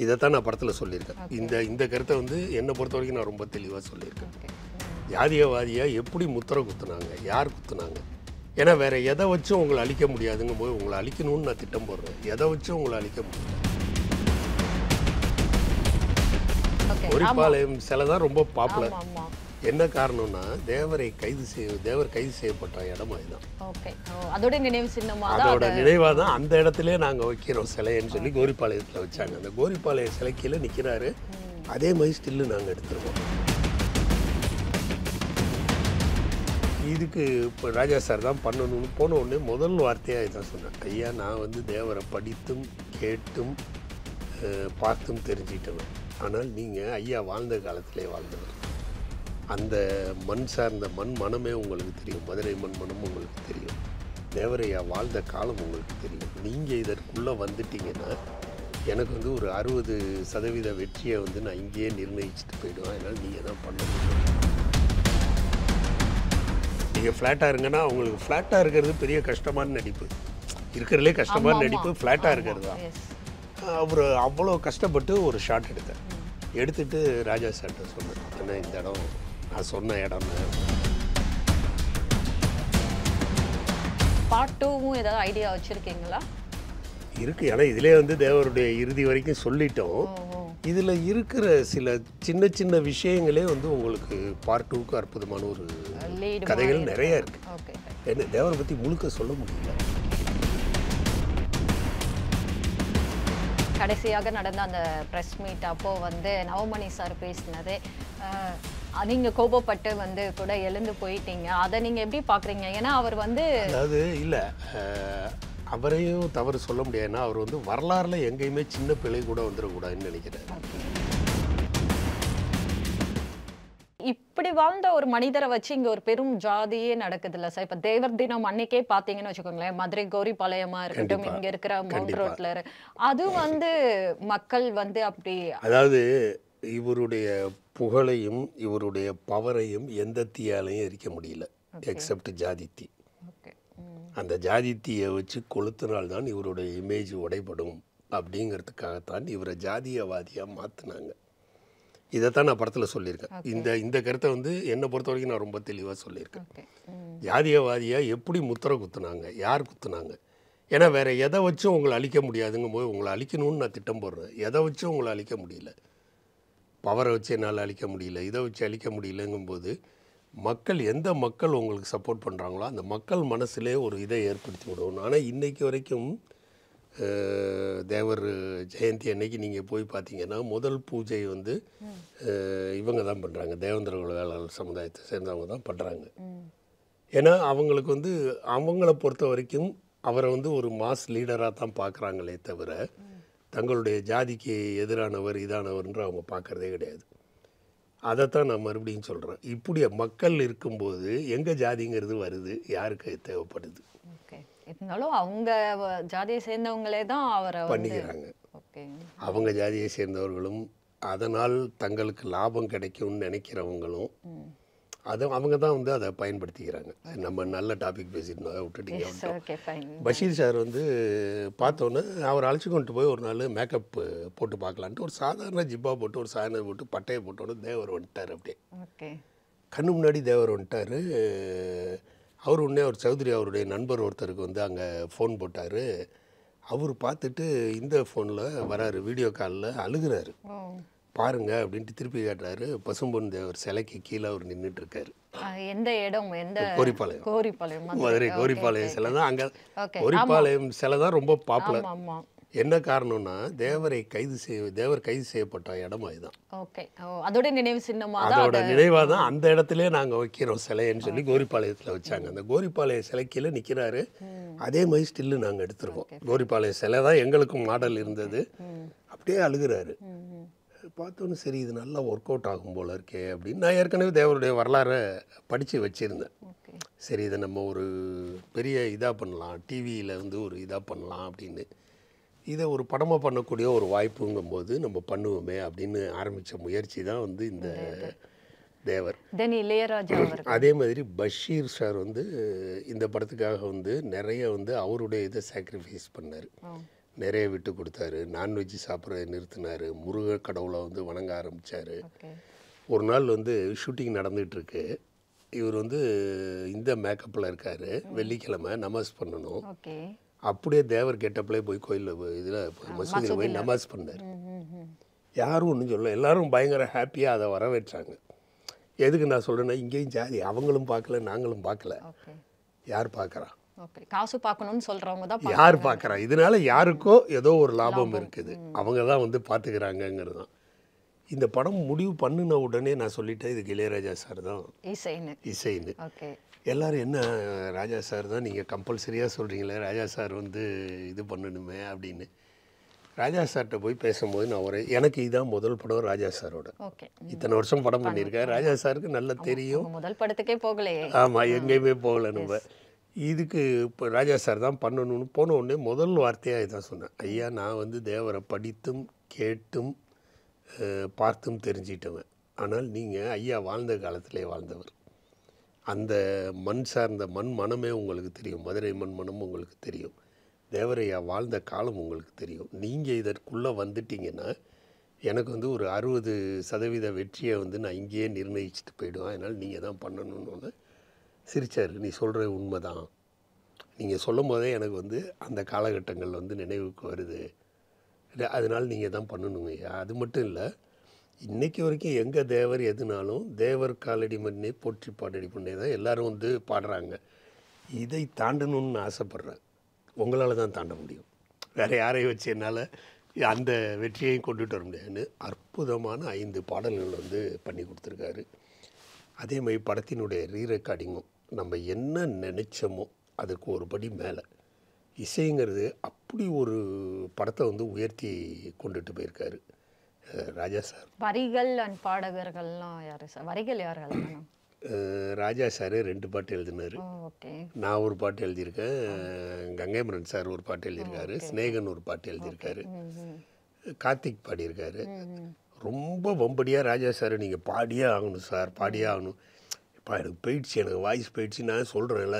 இதைத்தான் நான் படத்தில் சொல்லியிருக்கேன். இந்த கருத்தை வந்து என்னை பொறுத்த வரைக்கும் நான் ரொம்ப தெளிவாக சொல்லியிருக்கேன். ஜாதியவாதியாக எப்படி முத்திரை குத்துனாங்க, யார் குத்துனாங்க? ஏன்னா வேறு எதை வச்சும் உங்களை அழிக்க முடியாதுங்கும் போது உங்களை அழிக்கணும்னு நான் திட்டம் போடுறேன். எதை வச்சும் உங்களை அழிக்க முடியாது. கோரிப்பாளையம் சிலை தான் ரொம்ப பாப்புலர். என்ன காரணம்னா தேவர் கைது செய்யப்பட்ட இடம் அதுதான். அதோட நினைவாக தான் அந்த இடத்துல நாங்கள் வைக்கிறோம் சிலைன்னு சொல்லி கோரிப்பாளையத்தில் வச்சாங்க. அந்த கோரிப்பாளையம் சிலை கீழே நிற்கிறாரு. அதே மாதிரி ஸ்டில்லு நாங்கள் எடுத்துருவோம். இதுக்கு இப்போ ராஜா சார் தான் பண்ணணும்னு போன உடனே முதல் வார்த்தையாக இதான் சொன்னேன். ஐயா, நான் வந்து தேவரை படித்தும் கேட்டும் பார்த்தும் தெரிஞ்சிட்டவன். ஆனால் நீங்கள் ஐயா வாழ்ந்த காலத்திலே வாழ்ந்தவர். அந்த மண் சார்ந்த மண் மனமே உங்களுக்கு தெரியும். மதுரை மண் மனம் உங்களுக்கு தெரியும். தேவரையா வாழ்ந்த காலம் உங்களுக்கு தெரியும். நீங்கள் இதற்குள்ளே வந்துட்டீங்கன்னா எனக்கு வந்து ஒரு 60% வெற்றியை வந்து நான் இங்கேயே நிர்ணயிச்சுட்டு போயிடுவேன். அதனால் நீங்கள் தான் பண்ணணும். நீங்கள் ஃப்ளாட்டாக இருங்கன்னா உங்களுக்கு ஃப்ளாட்டாக இருக்கிறது பெரிய கஷ்டமான நடிப்பு. இருக்கிறதுலே கஷ்டமான நடிப்பு ஃப்ளாட்டாக இருக்கிறது தான். அவர் அவ்வளோ கஷ்டப்பட்டு ஒரு ஷாட் எடுத்துட்டு ராஜா சார்கிட்ட சொன்னேன், ஏன்னா இந்த இடம் நான் சொன்ன இடம். பார்ட் 2வும் ஏதாவது ஐடியா வச்சுருக்கீங்களா? இருக்குது. ஏன்னா இதிலே வந்து தேவருடைய இறுதி வரைக்கும் சொல்லிட்டோம். இதில் இருக்கிற சில சின்ன சின்ன விஷயங்களே வந்து உங்களுக்கு பார்ட் 2க்கு அற்புதமான ஒரு கதைகள் நிறைய இருக்குது. என்ன தேவரை பற்றி முழுக்க சொல்ல முடியல. கடைசியாக நடந்த அந்த ப்ரெஸ் மீட் அப்போ வந்து நவமணி சார் பேசினது, நீங்கள் கோபப்பட்டு வந்து கூட எழுந்து போயிட்டீங்க. அதை நீங்கள் எப்படி பார்க்குறீங்க? ஏன்னா அவர் வந்து அதாவது இல்லை, அவரையும் தவறு சொல்ல முடியாது. ஏன்னா அவர் வந்து வரலாறுல எங்கேயுமே சின்ன பிள்ளை கூட வந்துடக்கூடாதுன்னு நினைக்கிறார். இப்படி வாழ்ந்த ஒரு மனிதரை வச்சு இங்கே ஒரு பெரும் ஜாதியே நடக்குது இல்லை சார்? இப்போ தேவர் தினம் அன்னைக்கே பார்த்தீங்கன்னு வச்சுக்கோங்களேன், மதுரை கோரிப்பாளையமா இருக்கட்டும், இங்கே இருக்கிற மவுண்ட் ரோட்ல அது வந்து மக்கள் வந்து அப்படி, அதாவது இவருடைய புகழையும் இவருடைய பவரையும் எந்த தீயாலையும் எரிக்க முடியல, எக்ஸப்ட் ஜாதி தீ. அந்த ஜாதி தீயை வச்சு கொளுத்தினால்தான் இவருடைய இமேஜ் உடைபடும் அப்படிங்கிறதுக்காகத்தான் இவரை ஜாதியவாதியாக மாற்றினாங்க. இதைத்தான் நான் படத்தில் சொல்லியிருக்கேன். இந்த கருத்தை வந்து என்னை பொறுத்த வரைக்கும் நான் ரொம்ப தெளிவாக சொல்லியிருக்கேன். ஜாதியவாதியாக எப்படி முத்திரை குத்துனாங்க, யார் குத்துனாங்க? ஏன்னா வேறு எதை வச்சும் உங்களை அழிக்க முடியாதுங்கும் போது உங்களை அழிக்கணும்னு நான் திட்டம் போடுறேன். எதை வச்சும் உங்களை அழிக்க முடியல. பவரை வச்சு என்னால் அழிக்க முடியல, இதை வச்சு அழிக்க முடியலங்கும்போது எந்த மக்கள் உங்களுக்கு சப்போர்ட் பண்ணுறாங்களோ அந்த மக்கள் மனசுலே ஒரு இதை ஏற்படுத்தி விடணும். ஆனால் இன்றைக்கு வரைக்கும் தேவர் ஜெயந்தி அன்னைக்கு நீங்கள் போய் பார்த்தீங்கன்னா முதல் பூஜை வந்து இவங்க தான் பண்ணுறாங்க, தேவேந்திர குல வேளாளர் சமுதாயத்தை சேர்ந்தவங்க தான் பண்ணுறாங்க. ஏன்னா அவங்களுக்கு வந்து அவங்கள பொறுத்த வரைக்கும் அவரை வந்து ஒரு மாஸ் லீடராக தான் பார்க்குறாங்களே தவிர தங்களுடைய ஜாதிக்கு எதிரானவர் இதானவர்ன்ற அவங்க பார்க்குறதே கிடையாது. அதைத்தான் நான் மறுபடியும் சொல்கிறேன். இப்படி மக்கள் இருக்கும்போது எங்கே ஜாதிங்கிறது வருது, யாருக்கு தேவைப்படுது? இருந்தாலும் அவங்க ஜாதியை சேர்ந்தவங்களே தான் அவரை பண்ணிக்கிறாங்க. அவங்க ஜாதியை சேர்ந்தவர்களும் அதனால் தங்களுக்கு லாபம் கிடைக்கும்னு நினைக்கிறவங்களும் அவங்க தான் வந்து அதை பயன்படுத்திக்கிறாங்க. நம்ம நல்ல டாபிக் பேசிட்டு விட்டுட்டீங்க. பஷீர் சார் வந்து பார்த்தோன்னே அவர் அழைச்சி கொண்டு போய் ஒரு நாள் மேக்கப் போட்டு பார்க்கலான்ட்டு ஒரு சாதாரண ஜிப்பா போட்டு ஒரு சாதனை போட்டு பட்டையை போட்டோன்னு தேவர் வந்துட்டார். அப்படியே கண்ணு முன்னாடி தேவர் வந்துட்டார். அவர் உடனே அவர் சௌத்ரி அவருடைய நண்பர் ஒருத்தருக்கு வந்து அங்கே ஃபோன் போட்டார். அவர் பார்த்துட்டு இந்த ஃபோனில் வராரு, வீடியோ காலில் அழுகிறாரு. பாருங்க அப்படின்ட்டு திருப்பி காட்டுறாரு. பசும்பொன் தேவர் சிலைக்கு கீழே அவர் நின்றுட்டு இருக்காரு. எந்த இடம்? கோரிப்பாளையம், மதுரை கோரிப்பாளையம் சிலை தான். அங்கே கோரிப்பாளையம் சிலை தான் ரொம்ப பாப்புலர். என்ன காரணம்னா தேவர் கைது செய்யப்பட்ட இடம் அதுதான். அதோட நினைவாக தான் அந்த இடத்துல நாங்கள் வைக்கிறோம் சிலைன்னு சொல்லி கோரிப்பாளையத்தில் வச்சாங்க. அந்த கோரிப்பாளையம் சிலை கீழே நிற்கிறாரு. அதே மாதிரி ஸ்டில்லு நாங்கள் எடுத்துருவோம். கோரிப்பாளையம் சிலை தான் எங்களுக்கும் மாடல் இருந்தது. அப்படியே அழுகிறாரு. பார்த்தோன்னு சரி இது நல்லா ஒர்க் அவுட் ஆகும் போல இருக்கே அப்படின்னு நான் ஏற்கனவே தேவருடைய வரலாறை படித்து வச்சுருந்தேன். சரி இதை நம்ம ஒரு பெரிய இதாக பண்ணலாம், டிவியில் வந்து ஒரு இதாக பண்ணலாம் அப்படின்னு. இதை ஒரு படமாக பண்ணக்கூடிய ஒரு வாய்ப்புங்கும்போது நம்ம பண்ணுவோமே அப்படின்னு ஆரம்பித்த முயற்சி தான் வந்து இந்த தேவர். அதே மாதிரி பஷீர் சார் வந்து இந்த படத்துக்காக வந்து நிறைய வந்து அவருடைய இதை சாக்ரிஃபைஸ் பண்ணார். நிறைய விட்டு கொடுத்தாரு. நான்வெஜ் சாப்பிட்றத நிறுத்தினார். முருக கடவுளை வந்து வணங்க ஆரம்பித்தார். ஒரு நாள் வந்து ஷூட்டிங் நடந்துகிட்ருக்கு. இவர் வந்து இந்த மேக்கப்பில் இருக்கார். வெள்ளிக்கிழமை நமாஸ் பண்ணணும். அப்படியே தேவர் கெட்டப்பிலே போய் கோயிலில் இதில் மசூதியில் போய் நமாஸ் பண்ணார். யாரும் ஒன்றும் சொல்ல, எல்லோரும் பயங்கர ஹாப்பியாக அதை வரவேற்றாங்க. எதுக்கு நான் சொல்கிறேன்னா, இங்கேயும் ஜாதி அவங்களும் பார்க்கல, நாங்களும் பார்க்கல. யார் பார்க்குறா? காசு பார்க்கணும்னு சொல்கிறவங்க தான் யார் பார்க்குறா? இதனால யாருக்கோ ஏதோ ஒரு லாபம் இருக்குது, அவங்க தான் வந்து பார்த்துக்கிறாங்கங்கிறது தான். இந்த படம் முடிவு பண்ணின உடனே நான் சொல்லிட்டேன், இதுக்கு இளையராஜா சார் தான் இசைன்னு. எல்லோரும் என்ன ராஜா சார் தான் நீங்கள் கம்பல்சரியாக சொல்கிறீங்களே, ராஜா சார் வந்து இது பண்ணணுமே அப்படின்னு. ராஜா சார்கிட்ட போய் பேசும்போது நான் எனக்கு இதுதான் முதல் படம் ராஜா சாரோட. இத்தனை வருஷம் படம் பண்ணியிருக்கேன். ராஜா சாருக்கு நல்லா தெரியும். முதல் படத்துக்கே போகலையே. ஆமாம், எங்கேயுமே போகல நம்ம. இதுக்கு இப்போ ராஜா சார் தான் பண்ணணும்னு போன உடனே முதல் வார்த்தையாக இதான் சொன்னேன். ஐயா, நான் வந்து தேவரை படித்தும் கேட்டும் பார்த்தும் தெரிஞ்சிட்டவன். ஆனால் நீங்கள் ஐயா வாழ்ந்த காலத்திலே வாழ்ந்தவர். அந்த மண் சார்ந்த மண் மனமே உங்களுக்கு தெரியும். மதுரை மண் மனம் உங்களுக்கு தெரியும். தேவரையா வாழ்ந்த காலம் உங்களுக்கு தெரியும். நீங்கள் இதற்குள்ளே வந்துட்டிங்கன்னா எனக்கு வந்து ஒரு 60% வெற்றியை வந்து நான் இங்கேயே நிர்ணயிச்சுட்டு போயிடுவேன். அதனால் நீங்கள் தான் பண்ணணுன்னு சிரிச்சார். நீ சொல்கிற உண்மை தான். நீங்கள் சொல்லும் போதே எனக்கு வந்து அந்த காலகட்டங்கள் வந்து நினைவுக்கு வருது. அதனால் நீங்கள் தான் பண்ணணுங்க ஐயா. அது மட்டும் இல்லை, இன்றைக்கி வரைக்கும் எங்கள் தேவர் எதுனாலும் தேவர் காலடி மண்ணே போற்றி பாடடி பண்ணே தான் எல்லோரும் வந்து பாடுறாங்க. இதை தாண்டணும்னு நான் ஆசைப்பட்றேன். உங்களால் தான் தாண்ட முடியும். வேறு யாரையும் வச்சு என்னால் அந்த வெற்றியையும் கொண்டுட்டு வர முடியாதுன்னு அற்புதமான 5 பாடல்கள் வந்து பண்ணி கொடுத்துருக்காரு. அதே மாதிரி படத்தினுடைய ரீரெக்கார்டிங்கும் நம்ம என்ன நினச்சோமோ அதுக்கு ஒரு படி மேலே இசைங்கிறது அப்படி ஒரு படத்தை வந்து உயர்த்தி கொண்டுட்டு போயிருக்காரு ராஜா சார். வரிகள் அண்ட் பாடகர்கள்லாம் யார் சார்? வரிகள் யார்? ராஜா சார் 2 பாட்டு எழுதினார். நான் ஒரு பாட்டு எழுதியிருக்கேன். கங்கைமரன் சார் ஒரு பாட்டு எழுதியிருக்காரு. ஸ்நேகன் ஒரு பாட்டு எழுதியிருக்காரு. கார்த்திக் பாடியிருக்காரு. ரொம்ப வம்படியாக ராஜா சார் நீங்கள் பாடியே ஆகணும் சார், பாடியே ஆகணும். இப்போ எனக்கு போயிடுச்சு, எனக்கு வாய்ஸ் போயிடுச்சு, நான் சொல்கிறேன்ல,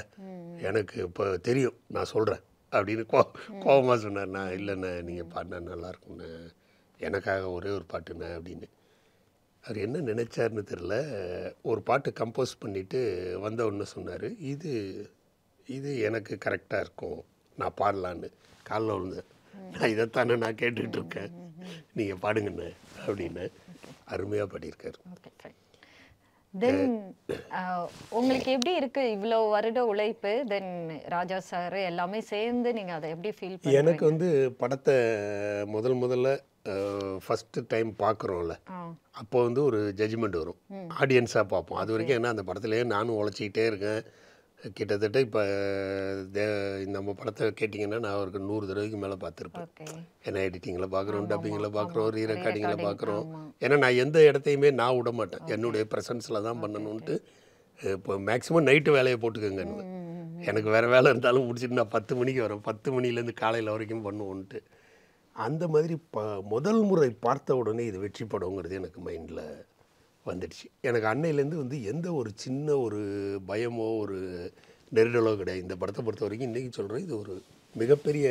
எனக்கு இப்போ தெரியும், நான் சொல்கிறேன் அப்படின்னு கோபமாக சொன்னார். நான் இல்லைண்ணே, நீங்கள் பாடினா நல்லாயிருக்குண்ணே, எனக்காக ஒரே ஒரு பாட்டுண்ணே அப்படின்னு. அவர் என்ன நினச்சாருன்னு தெரில. ஒரு பாட்டு கம்போஸ் பண்ணிவிட்டு வந்த ஒன்று சொன்னார், இது எனக்கு கரெக்டாக இருக்கும், நான் பாடலான்னு. காலைல விழுந்தேன். நான் இதைத்தானே நான் கேட்டுக்கிட்டு இருக்கேன், நீங்கள் பாடுங்கண்ணே அப்படின்னு. அருமையாக பாடியிருக்காரு. தென் உங்களுக்கு எப்படி இருக்கு இவ்வளோ வருட உழைப்பு, தென் ராஜா சார் எல்லாமே சேர்ந்து நீங்கள் அதை எப்படி ஃபீல் பண்ணி? எனக்கு வந்து படத்தை முதல்ல ஃபஸ்ட்டு டைம் பார்க்குறோம்ல, அப்போ வந்து ஒரு ஜட்ஜ்மெண்ட் வரும், ஆடியன்ஸாக பார்ப்போம். அது வரைக்கும் என்ன, அந்த படத்துலேயே நானும் உழைச்சிக்கிட்டே இருக்கேன். கிட்டத்தட்ட இப்போ நம்ம படத்தை கேட்டிங்கன்னா நான் அவருக்கு 100 தடவைக்கு மேலே பார்த்துருப்பேன். ஏன்னா எடிட்டிங்கில் பார்க்குறோம், டப்பிங்கில் பார்க்குறோம், ரீரெக்கார்டிங்கில் பார்க்குறோம். ஏன்னா நான் எந்த இடத்தையுமே நான் விட மாட்டேன், என்னுடைய ப்ரெசன்ஸில் தான் பண்ணணுன்ட்டு. இப்போ மேக்ஸிமம் நைட்டு வேலையை போட்டுக்கோங்கன்னு, எனக்கு வேறு வேலை இருந்தாலும் முடிச்சுட்டு நான் 10 மணிக்கு வரேன், 10 மணிலேருந்து காலையில் வரைக்கும் பண்ணுவோன்ட்டு. அந்த மாதிரி முதல் முறை பார்த்த உடனே இது வெற்றி படங்கிறது எனக்கு மைண்டில் வந்துடுச்சு. எனக்கு அன்னையிலேருந்து வந்து எந்த ஒரு சின்ன ஒரு பயமோ ஒரு நெருடலோ கிடையாது. இந்த படத்தை பொறுத்த வரைக்கும் இன்றைக்கி சொல்கிறேன், இது ஒரு மிகப்பெரிய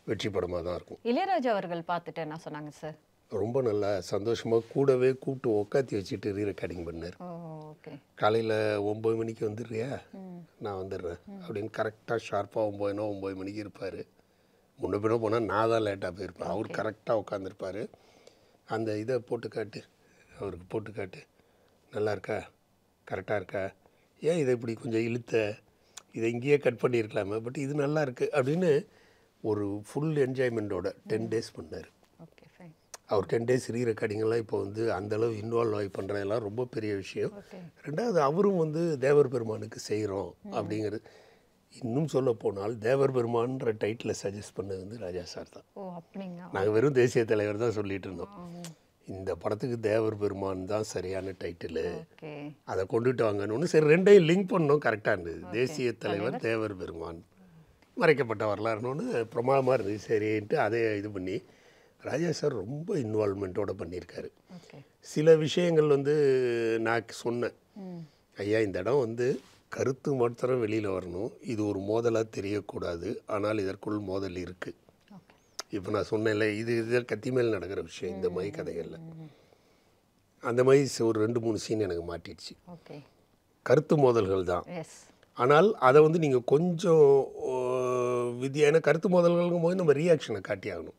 வெற்றி படமாக தான் இருக்கும். இளையராஜா அவர்கள் பார்த்துட்டு என்ன சொன்னாங்க சார்? ரொம்ப நல்லா சந்தோஷமாக கூடவே கூப்பிட்டு உட்காத்தி வச்சுட்டு ரீரெக்கார்டிங் பண்ணார். காலையில் 9 மணிக்கு வந்துடுறியா, நான் வந்துடுறேன் அப்படின்னு கரெக்டாக ஷார்ப்பாக 9 மணிக்கு இருப்பார். முன்ன பின்ன போனால் நான் தான் லேட்டாக போயிருப்பேன், அவர் கரெக்டாக உட்காந்துருப்பார். அந்த இதை போட்டு காட்டு, அவருக்கு போட்டு காட்டு, நல்லா இருக்கா, கரெக்டாக இருக்கா, ஏன் இதை இப்படி கொஞ்சம் இழுத்த, இதை இங்கேயே கட் பண்ணியிருக்கலாமே, பட் இது நல்லா இருக்குது அப்படின்னு ஒரு ஃபுல் என்ஜாய்மெண்ட்டோட 10 days பண்ணார். அவர் 10 days ரீரெக்கார்டிங்கெல்லாம் இப்போ வந்து அந்தளவு இன்வால்வ் ஆகி பண்ணுறதெல்லாம் ரொம்ப பெரிய விஷயம். ரெண்டாவது அவரும் வந்து தேவர் பெருமானுக்கு செய்கிறோம் அப்படிங்கிறது. இன்னும் சொல்ல போனால் தேவர் பெருமான்ற டைட்டிலை சஜஸ்ட் பண்ணது வந்து ராஜா சார் தான். நாங்கள் வெறும் தேசிய தலைவர் தான் சொல்லிட்டு இருந்தோம். இந்த படத்துக்கு தேவர் பெருமான் தான் சரியான டைட்டிலு, அதை கொண்டுட்டு வாங்கன்னு. சரி, ரெண்டையும் லிங்க் பண்ணோம், கரெக்டாக இருந்தது. தேசிய தலைவர் தேவர் பெருமான், மறைக்கப்பட்ட வரலாறுன்னு பிரமாதமாக இருந்தது. சரின்ட்டு அதை இது பண்ணி ராஜா சார் ரொம்ப இன்வால்மெண்ட்டோடு பண்ணியிருக்காரு. சில விஷயங்கள் வந்து நான் சொன்னேன், ஐயா இந்த இடம் வந்து கருத்து மாத்திரம் வெளியில் வரணும், இது ஒரு மோதலாக தெரியக்கூடாது, ஆனால் இதற்குள் மோதல் இருக்குது இப்போ நான் சொன்னேன்ல, இது கத்தி மேல் நடக்கிற விஷயம் இந்த மாதிரி கதைகளில். அந்த மாதிரி ஒரு 2-3 சீன் எனக்கு மாட்டிடுச்சு. ஓகே. கருத்து மோதல்கள் தான், எஸ். ஆனால் அதை வந்து நீங்கள் கொஞ்சம் ஏன்னா கருத்து மோதல்களுங்கும் போது நம்ம ரியாக்ஷனை காட்டி ஆகணும்.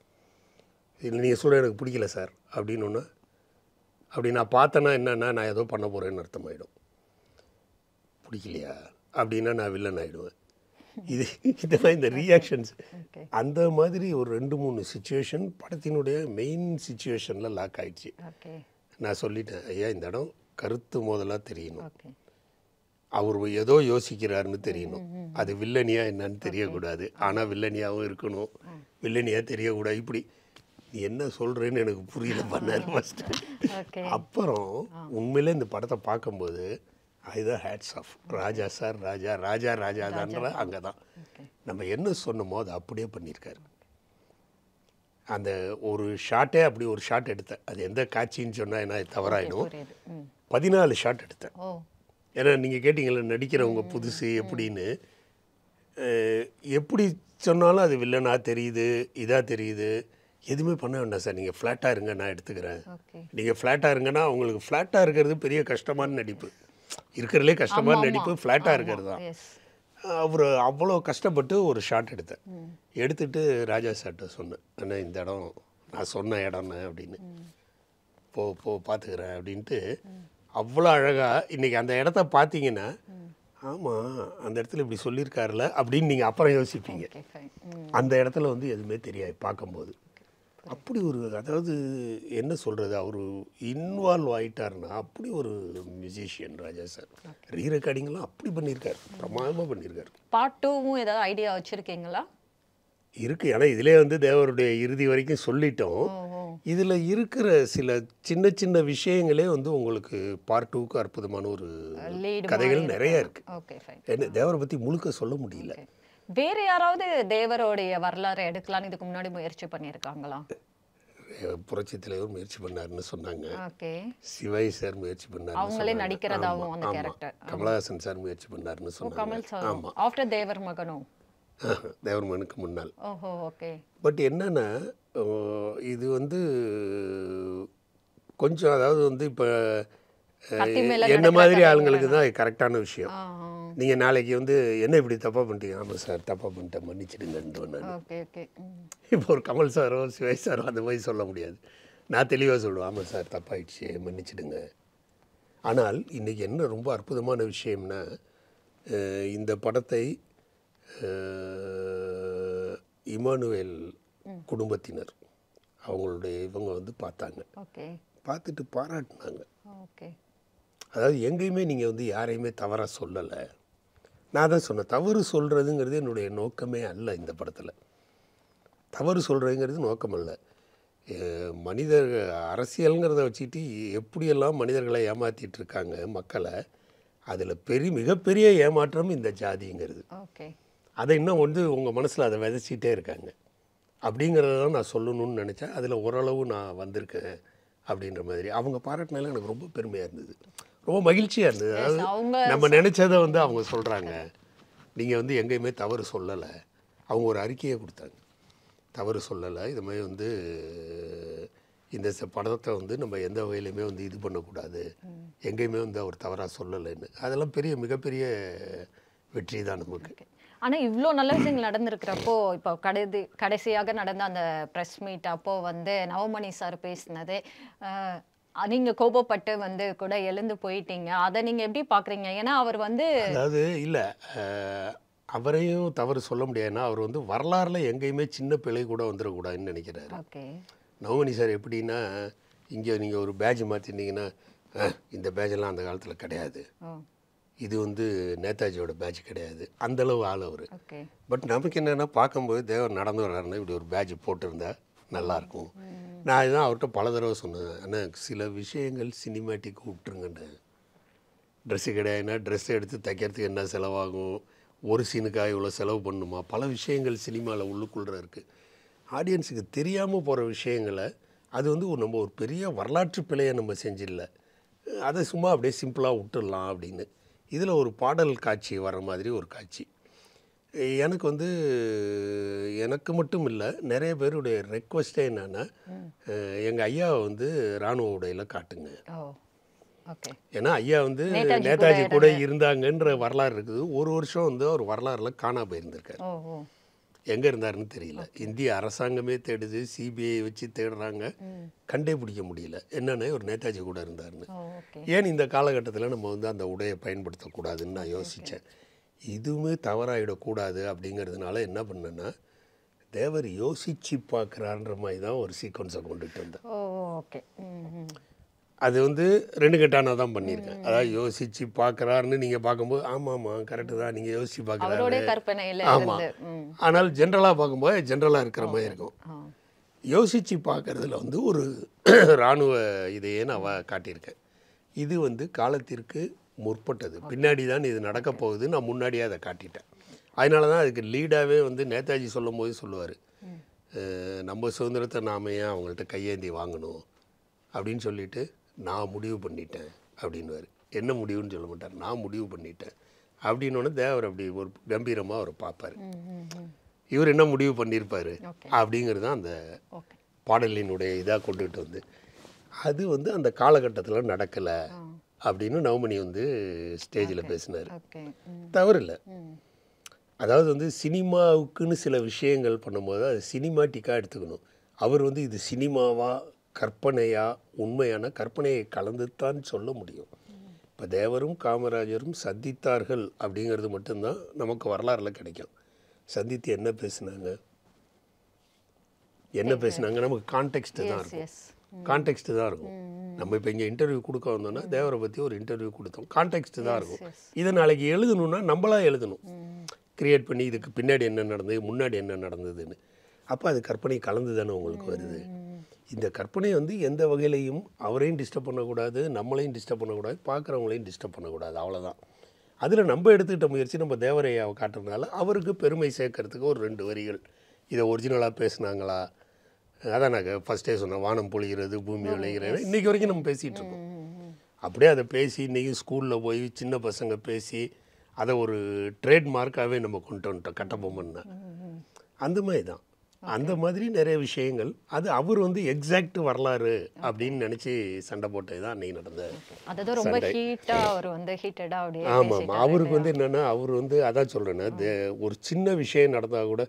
இல்லை நீங்கள் சொல்ல எனக்கு பிடிக்கல சார் அப்படின்னு ஒன்று, அப்படி நான் பார்த்தேன்னா என்னன்னா நான் ஏதோ பண்ண போகிறேன்னு அர்த்தமாயிடும். பிடிக்கலையா அப்படின்னா நான் வில்லன் ஆகிடுவேன். இதெல்லாம் இந்த ரியாக்ஷன்ஸ் அந்த மாதிரி ஒரு 2-3 சுச்சுவேஷன் படத்தினுடைய மெயின் சுச்சுவேஷனில் லாக் ஆகிடுச்சு. நான் சொல்லிட்டேன், ஐயா இந்த இடம் கருத்து மோதலாக தெரியணும், அவர் ஏதோ யோசிக்கிறாருன்னு தெரியணும், அது வில்லனியா என்னன்னு தெரியக்கூடாது, ஆனால் வில்லனியாகவும் இருக்கணும், வில்லனியாக தெரியக்கூடாது. இப்படி நீ என்ன சொல்கிறேன்னு எனக்கு புரியல பண்ணார் ஃபஸ்ட்டு. அப்புறம் உண்மையிலே இந்த படத்தை பார்க்கும்போது அதுதான் ஹேட்ஸ் ஆஃப். ராஜா சார் ராஜா ராஜா ராஜா தான்ற அங்கே தான் நம்ம என்ன சொன்னோமோ அதை அப்படியே பண்ணியிருக்காரு. அந்த ஒரு ஷாட்டே அப்படி ஒரு ஷாட் எடுத்தேன். அது எந்த காட்சின்னு சொன்னால் என்ன தவறாயிடும். 14 ஷாட் எடுத்தேன். ஏன்னா நீங்கள் கேட்டிங்கள நடிக்கிறவங்க புதுசு எப்படின்னு, எப்படி சொன்னாலும் அது வில்லனாக தெரியுது, இதாக தெரியுது. எதுவுமே பண்ண வேண்டாம் சார், நீங்கள் ஃப்ளாட்டாக இருங்க, நான் எடுத்துக்கிறேன். நீங்கள் ஃப்ளாட்டாக இருங்கன்னா உங்களுக்கு ஃப்ளாட்டாக இருக்கிறது பெரிய கஷ்டமான நடிப்பு, இருக்கிறதுலே கஷ்டமான நடிப்பு ஃப்ளாட்டாக இருக்கிறது தான். அவர் அவ்வளோ கஷ்டப்பட்டு ஒரு ஷாட் எடுத்தேன். எடுத்துகிட்டு ராஜா சார்கிட்ட சொன்னேன், அண்ணா இந்த இடம் நான் சொன்ன இடம்ண்ணே அப்படின்னு, போ பார்த்துக்கிறேன் அப்படின்ட்டு. அவ்வளோ அழகாக இன்றைக்கி அந்த இடத்த பார்த்தீங்கன்னா, ஆமாம் அந்த இடத்துல இப்படி சொல்லியிருக்காருல அப்படின்னு நீங்கள் அப்புறம் யோசிப்பீங்க. அந்த இடத்துல வந்து எதுவுமே தெரியாது பார்க்கும்போது. அப்படி ஒரு, அதாவது என்ன சொல்கிறது, அவர் இன்வால்வ் ஆகிட்டார்னா அப்படி ஒரு மியூசிஷியன் ராஜா சார். ரீ ரெக்கார்டிங்லாம் அப்படி பண்ணியிருக்காரு, பிரமாதமாக பண்ணியிருக்காரு. பார்ட் 2வும் ஏதாவது ஐடியா வச்சுருக்கீங்களா? இருக்குது, ஏன்னா இதிலே வந்து தேவருடைய இறுதி வரைக்கும் சொல்லிட்டோம். இதில் இருக்கிற சில சின்ன சின்ன விஷயங்களே வந்து உங்களுக்கு பார்ட் 2க்கு அற்புதமான ஒரு கதைகள் நிறைய இருக்குது. என்ன தேவரை பற்றி முழுக்க சொல்ல முடியல. வேற யாராவது தேவருடைய வரலாறு எடுக்கலான்னு இதுக்கு முன்னாடி முயற்சி பண்ணியிருக்காங்களா? புரட்சி தலைவர் முயற்சி பண்ணாருன்னு சொன்னாங்க. சிவாஜி சார் முயற்சி பண்ணாரு, அவங்களே நடிக்கிறதாவும் அந்த கேரக்டர். கமலஹாசன் சார் முயற்சி பண்ணாருன்னு சொன்னாங்க. ஆமாம், ஆஃப்டர் தேவர் மகனும், தேவர் மகனுக்கு முன்னால். பட் என்னன்னா இது வந்து கொஞ்சம், அதாவது வந்து இப்போ என்ன மாதிரி ஆளுங்களுக்கு தான் கரெக்டான விஷயம். நீங்கள் நாளைக்கு வந்து என்ன இப்படி தப்பாக பண்ணிட்டீங்க, ஆமாம் சார் தப்பாக பண்ணிட்டேன் மன்னிச்சிடுங்கன்னு. இப்போ ஒரு கமல் சாரோ சிவாஜி சாரோ அந்த மாதிரி சொல்ல முடியாது. நான் தெளிவாக சொல்லுவேன், ஆமாம் சார் தப்பாயிடுச்சு மன்னிச்சிடுங்க. ஆனால் இன்றைக்கி என்ன ரொம்ப அற்புதமான விஷயம்னா, இந்த படத்தை இமானுவேல் குடும்பத்தினர் அவங்களுடைய இவங்க வந்து பார்த்தாங்க. பார்த்துட்டு பாராட்டினாங்க. அதாவது எங்கேயுமே நீங்கள் வந்து யாரையுமே தவறாக சொல்லலை. நான் தான் சொன்னேன், தவறு சொல்கிறதுங்கிறது என்னுடைய நோக்கமே அல்ல. இந்த படத்தில் தவறு சொல்கிறதுங்கிறது நோக்கம் அல்ல. மனிதர் அரசியலுங்கிறத வச்சுக்கிட்டு எப்படியெல்லாம் மனிதர்களை ஏமாற்றிட்டு இருக்காங்க மக்களை, அதில் மிகப்பெரிய ஏமாற்றம் இந்த ஜாதிங்கிறது. அதை இன்னும் வந்து உங்கள் மனசில் அதை விதைச்சிட்டே இருக்காங்க. அப்படிங்கிறத தான் நான் சொல்லணும்னு நினச்சேன். அதில் ஓரளவு நான் வந்திருக்கேன் அப்படின்ற மாதிரி அவங்க பாராட்டினால எனக்கு ரொம்ப பெருமையாக இருந்தது, ரொம்ப மகிழ்ச்சியாக இருந்தது. அதாவது நம்ம நினச்சதை வந்து அவங்க சொல்கிறாங்க, நீங்கள் வந்து எங்கேயுமே தவறு சொல்லலை. அவங்க ஒரு அறிக்கையை கொடுத்தாங்க, தவறு சொல்லலை, இது மாதிரி வந்து இந்த படத்தை வந்து நம்ம எந்த வகையிலையுமே வந்து இது பண்ணக்கூடாது, எங்கேயுமே வந்து அவர் தவறாக சொல்லலைன்னு. அதெல்லாம் மிகப்பெரிய வெற்றி தான் நமக்கு. ஆனால் இவ்வளோ நல்ல விஷயங்கள் நடந்திருக்கிறப்போ, இப்போ கடைசியாக நடந்த அந்த ப்ரெஸ் மீட் அப்போ வந்து நவமணி சார் பேசினது, நீங்கள் கோபப்பட்டு வந்து கூட எழுந்து போயிட்டீங்க, அதை நீங்கள் எப்படி பார்க்குறீங்க? ஏன்னா அவர் வந்து, அதாவது இல்லை அவரையும் தவறு சொல்ல முடியாதுன்னா, அவர் வந்து வரலாறுல எங்கேயுமே சின்ன பிழை கூட வந்துடக்கூடாதுன்னு நினைக்கிறாரு. நவமணி சார் எப்படின்னா, இங்கே நீங்கள் ஒரு பேட்ஜ் மாற்றிருந்தீங்கன்னா, இந்த பேட்செல்லாம் அந்த காலத்தில் கிடையாது, இது வந்து நேதாஜியோட பேட்ச் கிடையாது, அந்தளவு ஆள் அவர். பட் நமக்கு என்னென்னா, பார்க்கும்போது தேவர் நடந்து வர்றாருன்னா இப்படி ஒரு பேட்ச் போட்டிருந்தா நல்லாயிருக்கும். நான் இதுதான் அவர்கிட்ட பல தடவை சொன்னேன், ஆனால் சில விஷயங்கள் சினிமேட்டிக் விட்டுருங்கன்னு. ட்ரெஸ்ஸு கிடையாதுன்னா ட்ரெஸ்ஸை எடுத்து தைக்கிறதுக்கு என்ன செலவாகும், ஒரு சீனுக்காக இவ்வளோ செலவு பண்ணணுமா, பல விஷயங்கள் சினிமாவில் உள்ளுக்குள்ளே இருக்குது. ஆடியன்ஸுக்கு தெரியாமல் போகிற விஷயங்களை அது வந்து நம்ம ஒரு பெரிய வரலாற்று பிழையை நம்ம செஞ்சிடல, அதை சும்மா அப்படியே சிம்பிளாக விட்டுடலாம் அப்படின்னு. இதில் ஒரு பாடல் காட்சி வர்ற மாதிரி ஒரு காட்சி, எனக்கு வந்து எனக்கு மட்டும் இல்லை, நிறைய பேருடைய ரெக்வஸ்ட்டே என்னென்னா, எங்கள் ஐயாவை வந்து இராணுவ உடையில் காட்டுங்க. ஏன்னா ஐயா வந்து நேதாஜி கூட இருந்தாங்கன்ற வரலாறு இருக்குது. ஒரு வருஷம் வந்து அவர் வரலாறுல காணா போயிருந்திருக்காரு. எங்கே இருந்தாருன்னு தெரியல. இந்திய அரசாங்கமே தேடுது, சிபிஐ வச்சு தேடுறாங்க, கண்டே பிடிக்க முடியல என்னென்ன ஒரு நேதாஜி கூட இருந்தாருன்னு. ஏன் இந்த காலகட்டத்தில் நம்ம வந்து அந்த உடையை பயன்படுத்தக்கூடாதுன்னு நான் யோசித்தேன். இதுவுமே தவறாயிடக்கூடாது அப்படிங்கிறதுனால என்ன பண்ணேன்னா, தேவர் யோசிச்சு பார்க்குறான்ற மாதிரி தான் ஒரு சீக்வன்ஸை கொண்டுட்டு வந்தேன். அது வந்து 2 கட்டானா தான் பண்ணியிருக்கேன். அதாவது யோசிச்சு பார்க்குறாருன்னு நீங்கள் பார்க்கும்போது ஆமாம்மா கரெக்டு தான், நீங்கள் யோசிச்சு பார்க்குறாரு. ஆமாம், ஆனால் ஜென்ரலாக பார்க்கும்போது ஜென்ரலாக இருக்கிற மாதிரி இருக்கும். யோசித்து பார்க்குறதுல வந்து ஒரு இராணுவ இதையே நான் காட்டியிருக்கேன். இது வந்து காலத்திற்கு முற்பட்டது, பின்னாடி தான் இது நடக்க போகுது, நான் முன்னாடியே அதை காட்டிட்டேன். அதனால தான் அதுக்கு லீடாகவே வந்து நேதாஜி சொல்லும் போது சொல்லுவார், நம்ம சுதந்திரத்தை நாம ஏன் அவங்கள்ட்ட கையேந்தி வாங்கணும் அப்படின்னு சொல்லிட்டு, நான் முடிவு பண்ணிட்டேன் அப்படின்வார். என்ன முடிவுன்னு சொல்ல மாட்டார், நான் முடிவு பண்ணிட்டேன் அப்படின்னோடனே தேவர் அப்படி ஒரு கம்பீரமாக அவர் பார்ப்பார். இவர் என்ன முடிவு பண்ணியிருப்பார் அப்படிங்கிறது தான் அந்த பாடலினுடைய இதாக கொண்டுகிட்டு வந்து, அது வந்து அந்த காலகட்டத்தில் நடக்கலை அப்படின்னு நவமணி வந்து ஸ்டேஜில் பேசினார். தவறு இல்லை. அதாவது வந்து சினிமாவுக்குன்னு சில விஷயங்கள் பண்ணும்போது அது சினிமாட்டிக்காக எடுத்துக்கணும். அவர் வந்து இது சினிமாவா கற்பனையா, உண்மையான கற்பனையை கலந்துத்தான் சொல்ல முடியும். இப்போ தேவரும் காமராஜரும் சந்தித்தார்கள் அப்படிங்கிறது மட்டும்தான் நமக்கு வரலாறுல கிடைக்கும். சந்தித்து என்ன பேசுனாங்க, நமக்கு கான்டெக்ஸ்ட்டு தான் இருக்கும். கான்டெக்ஸ்ட்டு தான் இருக்கும். நம்ம இப்போ இங்கே இன்டர்வியூ கொடுக்க வந்தோம்னா தேவரை பற்றி ஒரு இன்டர்வியூ கொடுத்தோம், கான்டெக்ஸ்ட்டு தான் இருக்கும். இதை நாளைக்கு எழுதணுன்னா நம்மளா எழுதணும், கிரியேட் பண்ணி இதுக்கு பின்னாடி என்ன நடந்தது, முன்னாடி என்ன நடந்ததுன்னு. அப்போ அது கற்பனை கலந்து தானே உங்களுக்கு வருது. இந்த கற்பனை வந்து எந்த வகையிலையும் அவரையும் டிஸ்டர்ப் பண்ணக்கூடாது, நம்மளையும் டிஸ்டர்ப் பண்ணக்கூடாது, பார்க்குறவங்களையும் டிஸ்டர்ப் பண்ணக்கூடாது, அவ்வளோதான். அதில் நம்ம எடுத்துக்கிட்ட முயற்சி நம்ம தேவரையாவை காட்டுறதுனால அவருக்கு பெருமை சேர்க்கறதுக்கு ஒரு 2 வரிகள். இதை ஒரிஜினலாக பேசுனாங்களா, அதான் நான் ஃபஸ்ட்டே சொன்னேன், வானம் பொழிகிறது பூமி விளைகிறது, இன்றைக்கி வரைக்கும் நம்ம பேசிகிட்டு இருக்கோம். அப்படியே அதை பேசி இன்றைக்கி ஸ்கூலில் போய் சின்ன பசங்க பேசி அதை ஒரு ட்ரேட்மார்க்காகவே நம்ம கொண்டு வந்துட்டோம் கட்டபொம்மன்னா. அந்த மாதிரி தான், அந்த மாதிரி நிறைய விஷயங்கள். அது அவர் வந்து எக்ஸாக்ட் வரலாறு அப்படின்னு நினச்சி சண்டை போட்டது தான் அன்றைக்கி நடந்த சண்டை. ஆமாம், அவருக்கு வந்து என்னென்னா, அவர் வந்து அதான் சொல்கிறேன்னா, ஒரு சின்ன விஷயம் நடந்தால் கூட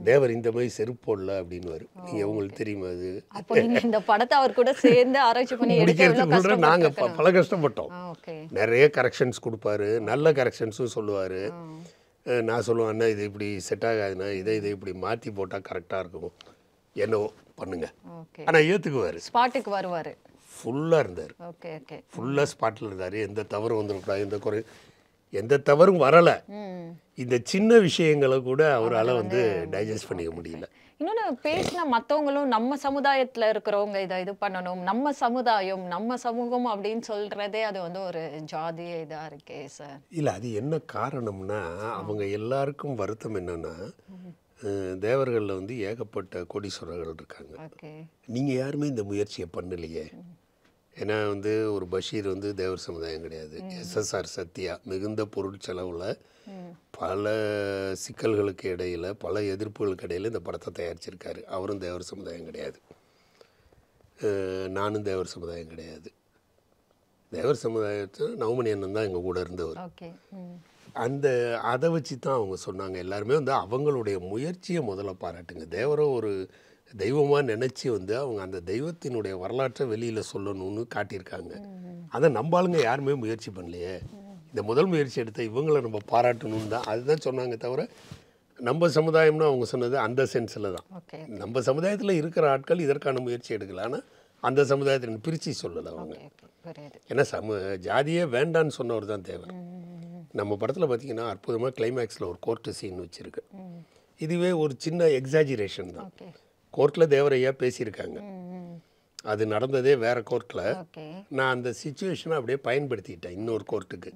தேவர் இந்த மாதிரி செருப்பு போடல அப்படின்னுவார். நீங்கள் உங்களுக்கு தெரியுமா அது? இந்த படத்தை அவர் கூட சேர்ந்து ஆராய்ச்சி பண்ணி முடிக்கிறதுக்குள்ள நாங்கள் பல கஷ்டப்பட்டோம். நிறைய கரெக்ஷன்ஸ் கொடுப்பாரு, நல்ல கரெக்ஷன்ஸும் சொல்லுவார். நான் சொல்லுவேன், அண்ணா இது இப்படி செட் ஆகாதுண்ணா, இதை இப்படி மாற்றி போட்டால் கரெக்டாக இருக்கும், என்னவோ பண்ணுங்க. ஆனால் ஏற்றுக்குவார், ஸ்பாட்டுக்கு வருவார், ஃபுல்லாக இருந்தார். ஃபுல்லாக ஸ்பாட்டில் இருந்தார். எந்த தவறும் வந்துடக்கூடாது, எந்த தவறும் வரலை. இந்த சின்ன விஷயங்களை கூட அவரால் வந்து டைஜஸ்ட் பண்ணிக்க முடியல. இன்னொன்று பேசினா மற்றவங்களும் நம்ம சமுதாயத்தில் இருக்கிறவங்க இதை இது பண்ணணும், நம்ம சமுதாயம் நம்ம சமூகம் அப்படின்னு சொல்கிறதே அது வந்து ஒரு ஜாதி இதாக இருக்கே சார். இல்லை, அது என்ன காரணம்னா, அவங்க எல்லாருக்கும் வருத்தம் என்னென்னா, தேவர்களில் வந்து ஏகப்பட்ட கோடீஸ்வரர்கள் இருக்காங்க, நீங்கள் யாருமே இந்த முயற்சியை பண்ணலையே. ஏன்னா வந்து ஒரு பஷீர் வந்து தேவர் சமுதாயம் கிடையாது. SSR சத்யா மிகுந்த பொருள் செலவில் பல சிக்கல்களுக்கு இடையில், பல எதிர்ப்புகளுக்கு இடையில் இந்த படத்தை தயாரிச்சிருக்காரு. அவரும் தேவர் சமுதாயம் கிடையாது, நானும் தேவர் சமுதாயம் கிடையாது. தேவர் சமுதாயத்தில் நவமணி அண்ணன் தான் எங்கள் கூட இருந்தவர். அதை வச்சு தான் அவங்க சொன்னாங்க. எல்லாருமே வந்து அவங்களுடைய முயற்சியை முதல்ல பாராட்டுங்க. தேவரை ஒரு தெய்வமாக நினச்சி வந்து அவங்க அந்த தெய்வத்தினுடைய வரலாற்றை வெளியில் சொல்லணும்னு காட்டியிருக்காங்க. அதை நம்பாளுங்க யாருமே முயற்சி பண்ணலையே. இந்த முதல் முயற்சி எடுத்த இவங்களை நம்ம பாராட்டணும்னு தான் அதுதான் சொன்னாங்க. தவிர நம்ம சமுதாயம்னு அவங்க சொன்னது அந்த சென்ஸில் தான். நம்ம சமுதாயத்தில் இருக்கிற ஆட்கள் இதற்கான முயற்சி எடுக்கல, ஆனால் அந்த சமுதாயத்தில் பிரித்து சொல்லலை அவங்க. ஏன்னா ஜாதியே வேண்டான்னு சொன்னவர் தான் தேவர். நம்ம படத்தில் பார்த்திங்கன்னா அற்புதமாக கிளைமேக்ஸில் ஒரு கோர்ட்டு சீன் வச்சுருக்கு. இதுவே ஒரு சின்ன எக்ஸாஜிரேஷன் தான். கோர்ட்டில் தேவரையா பேசியிருக்காங்க, அது நடந்ததே வேறு கோர்ட்டில். நான் அந்த சிச்சுவேஷனை அப்படியே பயன்படுத்திக்கிட்டேன், இன்னொரு கோர்ட்டுக்கு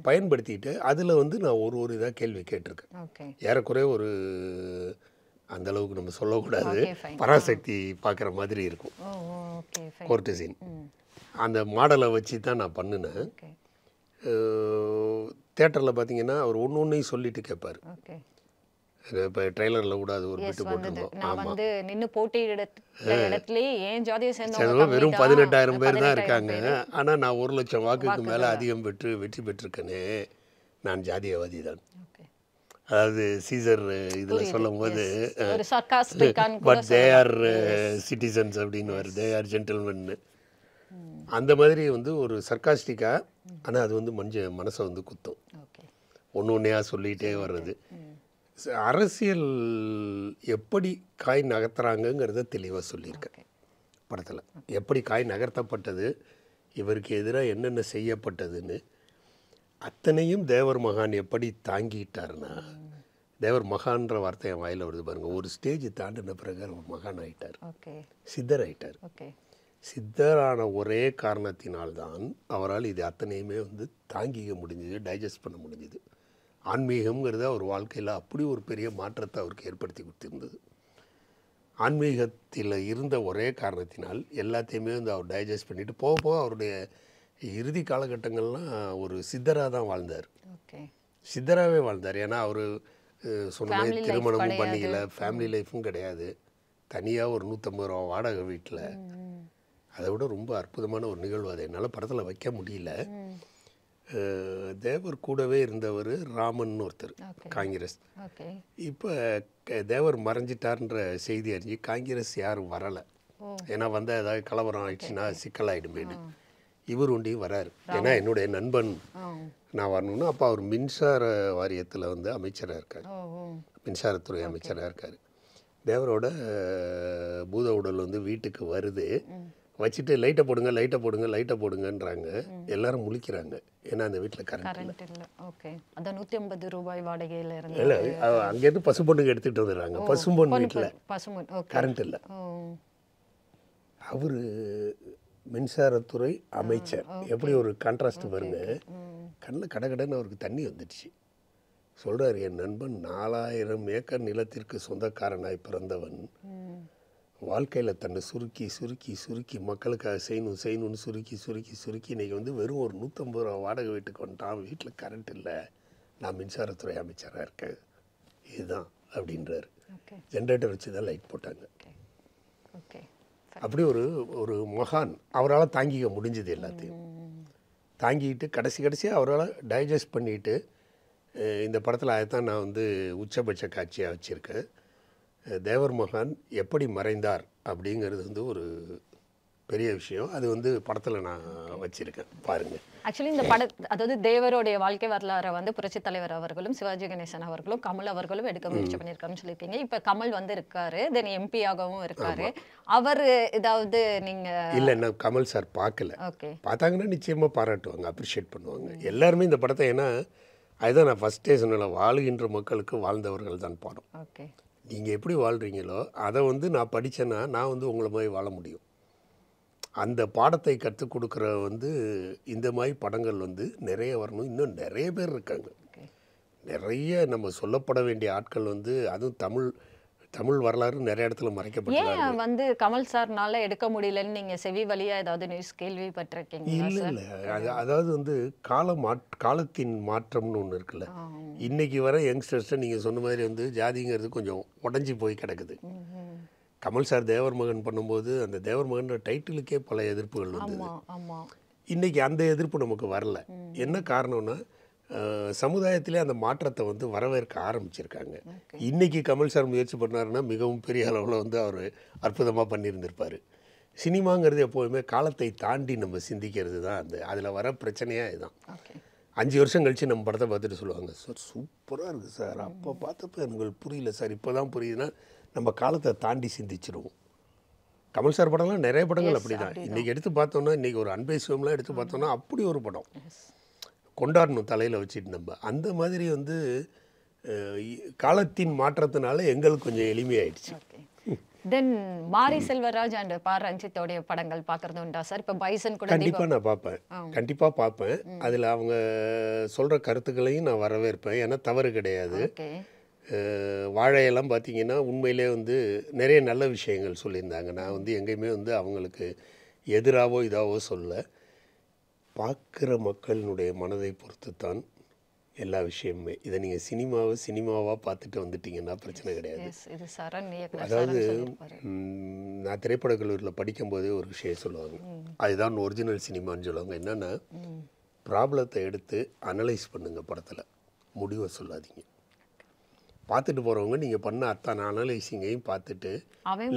பயன்படுத்திக்கிட்டு அதில் வந்து நான் ஒரு இதாக கேள்வி கேட்டிருக்கேன். ஏறக்குறைய ஒரு அந்தளவுக்கு நம்ம சொல்லக்கூடாது, பராசக்தி பார்க்குற மாதிரி இருக்கும் கோர்ட்டு சீன். அந்த மாடலை வச்சு தான் நான் பண்ணினேன். தேட்டரில் பார்த்தீங்கன்னா அவர் ஒன்று ஒன்றையும் சொல்லிட்டு கேட்பார். இப்போ ட்ரெய்லரில் கூட அது ஒரு எஸ் பிட்டு வந்தது. போட்டிருந்தோம். நான் ஆமாம், வந்து நின்னு போட்டியிட இடத்துலயே ஏன் ஜாதியை சேர்ந்தவங்க அதுவும் கம்மி வெறும் தான். 18,000 பேர் தான் 18,000 இருக்காங்க. பேரு ஆனால் நான் 1,00,000 வாக்குக்கு மேலே வாக்குகள். அதிகம் பெற்று வெற்றி பெற்றிருக்கேனே, நான் ஜாதியவாதி தான். ஓகே. அதாவது சீசர் இதில் புரியுது. சொல்லும்போது எஸ். ஒரு சர்காஸ்டிக்கான்னு கூட பட் தே ஆர் சொல்லலாம். சிட்டிசன்ஸ் அப்படின்னு வருது, தே ஆர் ஜென்டில்மென்னு. அந்த மாதிரி வந்து ஒரு சர்க்காஸ்டிக்காக, ஆனால் அது வந்து மனசை வந்து குத்தும். ஓகே. ஒன்று ஒன்றையா சொல்லிகிட்டே வர்றது. அரசியல் எப்படி காய் நகர்த்துறாங்கங்கிறத தெளிவாக சொல்லியிருக்கேன் ஓகே. படத்தில். எப்படி காய் நகர்த்தப்பட்டது, இவருக்கு எதிராக என்னென்ன செய்யப்பட்டதுன்னு அத்தனையும் தேவர் மகான் எப்படி தாங்கிட்டாருன்னா, தேவர் மகான்ற வார்த்தை என் வாயில் வருது பாருங்கள். ஒரு ஸ்டேஜ் தாண்டின பிறகு அவர் மகான் ஆகிட்டார், ஓகே. சித்தர் ஆகிட்டார். ஓகே. சித்தரான ஒரே காரணத்தினால்தான் அவரால் இது அத்தனையுமே வந்து தாங்கிக்க முடிஞ்சுது, டைஜஸ்ட் பண்ண முடிஞ்சுது. ஆன்மீகம்ங்கிறது அவர் வாழ்க்கையில் அப்படி ஒரு பெரிய மாற்றத்தை அவருக்கு ஏற்படுத்தி கொடுத்திருந்தது. ஆன்மீகத்தில் இருந்த ஒரே காரணத்தினால் எல்லாத்தையுமே வந்து அவர் டைஜஸ்ட் பண்ணிவிட்டு போக போக அவருடைய இறுதி காலகட்டங்கள்லாம் ஒரு சித்தராக தான் வாழ்ந்தார். ஓகே. சித்தராகவே வாழ்ந்தார். ஏன்னா அவர் சொன்ன மாதிரி Family life திருமணமும் கிடையாது. பண்ணிக்கல, ஃபேமிலி லைஃப்பும் கிடையாது. தனியாக ஒரு 150 ரூபா வாடகை வீட்டில். அதை விட ரொம்ப அற்புதமான ஒரு நிகழ்வு. அதை என்னால் படத்தில் வைக்க முடியல. தேவர் கூடவே இருந்தவர் ராமன் ஒருத்தர், ஓகே. காங்கிரஸ். ஓகே. இப்போ தேவர் மறைஞ்சிட்டார்ன்ற செய்தி அறிஞ்சு காங்கிரஸ் யாரும் வரலை. ஓ. ஏன்னா வந்தால் ஏதாவது கலவரம் ஆயிடுச்சுன்னா சிக்கலாயிடுமேனு. இவர் ஒண்டியும் வராரு. ஏன்னா என்னுடைய நண்பன் ஆ. நான் வரணும்னா, அப்போ அவர் மின்சார வாரியத்தில் வந்து அமைச்சராக இருக்கார், ஓ. ஓ. மின்சாரத்துறை அமைச்சராக இருக்கார். தேவரோட பூத உடல் வந்து வீட்டுக்கு வருது. வச்சுட்டு லைட்டை போடுங்க, லைட்டை போடுங்க, லைட்டை போடுங்கன்றாங்க. எல்லாரும் முழிக்கிறாங்க. ஏன்னா அந்த வீட்டில் கரண்ட் இல்லை. கரண்ட் இல்ல. ஓகே. அதான் 150 ரூபாய் வாடகையில இருந்து இல்லை, அங்கேருந்து பசும்பொண்ணுங்க எடுத்துகிட்டு வந்துடுறாங்க. பசும்பொண்ணு வீட்டில் பசுமன். ஓகே. கரண்ட் இல்லை. ஓ. அவர் மின்சாரத்துறை அமைச்சர். எப்படி ஒரு கான்ட்ராஸ்ட் பாருங்க. கண்ணில் கடகடன்னு அவருக்கு தண்ணி வந்துடுச்சு. சொல்கிறார், என் நண்பன் 4000 ஏக்கர் நிலத்திற்கு சொந்தக்காரனாய் பிறந்தவன் வாழ்க்கையில் தன்னை சுருக்கி சுருக்கி சுருக்கி மக்களுக்காக செய்யணும்னு சுருக்கி சுருக்கி சுருக்கி இன்றைக்கி வந்து வெறும் ஒரு 150 ரூபா வாடகை வீட்டுக்கு வந்துட்டான். வீட்டில் கரண்ட் இல்லை, நான் மின்சாரத்துறை அமைச்சராக இருக்கேன், இதுதான் அப்படின்றாரு. ஓகே. ஜென்ரேட்டர் வச்சு தான் லைட் போட்டாங்க. ஓகே. ஓகே. அப்படி ஒரு மகான். அவரால் தாங்கிக்க முடிஞ்சது எல்லாத்தையும். தாங்கிட்டு கடைசியாக அவரால் டைஜஸ்ட் பண்ணிவிட்டு இந்த படத்தில் அதைத்தான் நான் வந்து உச்சபட்ச காட்சியாக வச்சுருக்கேன். தேவர் மகான் எப்படி மறைந்தார் அப்படிங்கிறது வந்து ஒரு பெரிய விஷயம். அது வந்து படத்தில் நான் வச்சுருக்கேன், பாருங்கள். ஆக்சுவலி இந்த அதாவது தேவருடைய வாழ்க்கை வரலாறை வந்து புரட்சித் தலைவர் அவர்களும் சிவாஜி கணேசன் அவர்களும் கமல் அவர்களும் எடுக்க முயற்சி பண்ணியிருக்காருன்னு சொல்லியிருக்கீங்க. இப்போ கமல் வந்து இருக்காரு, தென் எம்பியாகவும் இருக்காரு. அவர் ஏதாவது நீங்க இல்லை, நான் கமல் சார் பார்க்கல. ஓகே. பார்த்தாங்கன்னா நிச்சயமாக பாராட்டுவாங்க, அப்ரிஷியேட் பண்ணுவாங்க எல்லாருமே இந்த படத்தை. ஏன்னா அதுதான் நான் ஃபஸ்ட்டே சொன்னேன், வாழ்கின்ற மக்களுக்கு வாழ்ந்தவர்கள் தான் பாடம். ஓகே. நீங்கள் எப்படி வாழ்கிறீங்களோ அதை வந்து நான் படித்தேன்னா நான் வந்து உங்களை மாதிரி வாழ முடியும். அந்த பாடத்தை கற்றுக் கொடுக்குற வந்து இந்த மாதிரி படங்கள் வந்து நிறைய வரணும். இன்னும் நிறைய பேர் இருக்காங்க. நிறைய நம்ம சொல்லப்பட வேண்டிய ஆட்கள் வந்து, அதுவும் தமிழ் வரலாறு நிறைய இடத்துல மறைக்கப்பட்டு. ஏன் வந்து கமல் சார்னால எடுக்க முடியலன்னு நீங்க செவி வழியா ஏதாவது நியூஸ் கேள்விப்பட்டிருக்கீங்களா? இல்லை இல்லை, அதாவது வந்து காலத்தின் மாற்றம்னு ஒன்று இருக்குல்ல. இன்றைக்கி வர யங்ஸ்டர்ஸை நீங்கள் சொன்ன மாதிரி வந்து ஜாதிங்கிறது கொஞ்சம் உடஞ்சி போய் கிடக்குது. கமல் சார் தேவர் மகன் பண்ணும்போது அந்த தேவர் மகன்ற டைட்டிலுக்கே பல எதிர்ப்புகள் வந்தது. இன்றைக்கி அந்த எதிர்ப்பு நமக்கு வரல. என்ன காரணம்னா, சமுதாயத்திலே அந்த மாற்றத்தை வந்து வரவேற்க ஆரம்பிச்சிருக்காங்க. இன்றைக்கி கமல் சார் முயற்சி பண்ணாருன்னா மிகவும் பெரிய அளவில் வந்து அவர் அற்புதமாக பண்ணியிருந்திருப்பார். சினிமாங்கிறது எப்போதுமே காலத்தை தாண்டி நம்ம சிந்திக்கிறது தான் அதில் வர பிரச்சனையாக இதுதான். 5 வருஷம் கழித்து நம்ம படத்தை பார்த்துட்டு சொல்லுவாங்க, சார் சூப்பராக இருக்குது சார், அப்போ பார்த்தப்போ எனக்கு புரியல சார், இப்போ தான் புரியுதுன்னா நம்ம காலத்தை தாண்டி சிந்திச்சிடுவோம். கமல் சார் படம்லாம் நிறைய படங்கள் அப்படி தான். இன்றைக்கி எடுத்து பார்த்தோன்னா, இன்றைக்கி ஒரு அன்பை சிவம்லாம் எடுத்து பார்த்தோன்னா அப்படி ஒரு படம் கொண்டாடணும் தலையில் வச்சுட்டு. நம்ம அந்த மாதிரி வந்து காலத்தின் மாற்றத்தினால எங்களுக்கு கொஞ்சம் எளிமையாயிடுச்சு. தென் மாரி செல்வராஜ் அண்ட் பா ரஞ்சித்தோடைய படங்கள் பார்க்குறது உண்டா சார்? இப்போ பைசன் கூட கண்டிப்பாக நான் பார்ப்பேன், கண்டிப்பாக பார்ப்பேன். அதில் அவங்க சொல்கிற கருத்துக்களையும் நான் வரவேற்பேன், ஏன்னா தவறு கிடையாது. வாழையெல்லாம் பார்த்தீங்கன்னா உண்மையிலே வந்து நிறைய நல்ல விஷயங்கள் சொல்லியிருந்தாங்க. நான் வந்து எங்கேயுமே வந்து அவங்களுக்கு எதிராகவோ இதாகவோ சொல்ல. பார்க்குற மக்களினுடைய மனதை பொறுத்து தான் எல்லா விஷயமுமே. இதை நீங்கள் சினிமாவாக பார்த்துட்டு வந்துட்டீங்கன்னா பிரச்சனை கிடையாது. இது சரண் அதாவது நான் திரைப்படக் கல்லூரியில் படிக்கும்போதே ஒரு விஷயம் சொல்லுவாங்க, அதுதான் ஒரிஜினல் சினிமான்னு சொல்லுவாங்க. என்னென்னா, ப்ராப்ளத்தை எடுத்து அனலைஸ் பண்ணுங்கள், படத்தில் முடிவை சொல்லாதீங்க. பார்த்துட்டு போகிறவங்க நீங்கள் பண்ண அத்தனை அனலைசிங்கையும் பார்த்துட்டு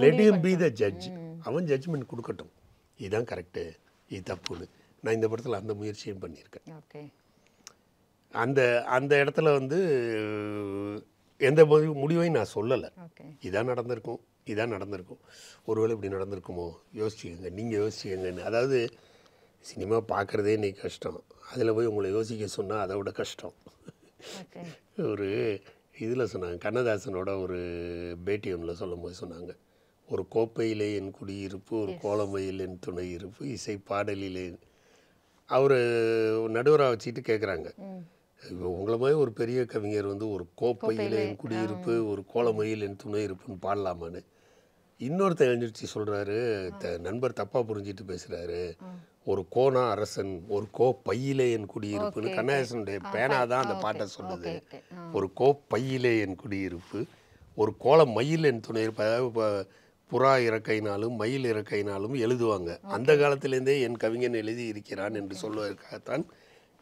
let him be the judge. அவன் ஜட்ஜ்மெண்ட் கொடுக்கட்டும், இதுதான் கரெக்டு, இது தப்புன்னு. நான் இந்த படத்தில் அந்த முயற்சியும் பண்ணியிருக்கேன். ஓகே. அந்த அந்த இடத்துல வந்து எந்த முடிவையும் நான் சொல்லலை. இதான் நடந்திருக்கும், இதான் நடந்திருக்கும், ஒருவேளை இப்படி நடந்திருக்குமோ, யோசிச்சுக்கோங்க, நீங்கள் யோசிச்சுக்கங்கன்னு. அதாவது சினிமா பார்க்குறதே இன்னைக்கு கஷ்டம், அதில் போய் உங்களை யோசிக்க சொன்னால் அதை விட கஷ்டம். ஒரு இதில் சொன்னாங்க, கண்ணதாசனோட ஒரு பேட்டி ஒன்றில் சொல்லும் போது சொன்னாங்க, ஒரு கோப்பையிலே என் குடியிருப்பு, ஒரு கோலமையில் என் துணை இருப்பு, இசை பாடலிலே. அவர் நடுவராக வச்சுட்டு கேட்குறாங்க, உங்களை மாதிரி ஒரு பெரிய கவிஞர் வந்து ஒரு கோப்பையில் என் குடியிருப்பு, ஒரு கோலமையில் என் துணை இருப்புன்னு பாடலாமான்னு. இன்னொருத்தர் எழுந்திரிச்சு சொல்கிறாரு, நண்பர் தப்பாக புரிஞ்சிட்டு பேசுகிறாரு, ஒரு கோனா அரசன், ஒரு பையிலே என் குடியிருப்புன்னு. கண்ணதாசனுடைய பேனா தான் அந்த பாட்டை சொல்லுது. ஒரு பையிலே என் குடியிருப்பு, ஒரு கோல மயில் என் துணை இருப்பு. அதாவது புறா இறக்கைனாலும் மயில் இறக்கைனாலும் எழுதுவாங்க. அந்த காலத்திலேருந்தே என் கவிஞன் எழுதி இருக்கிறான் என்று சொல்வதற்காகத்தான்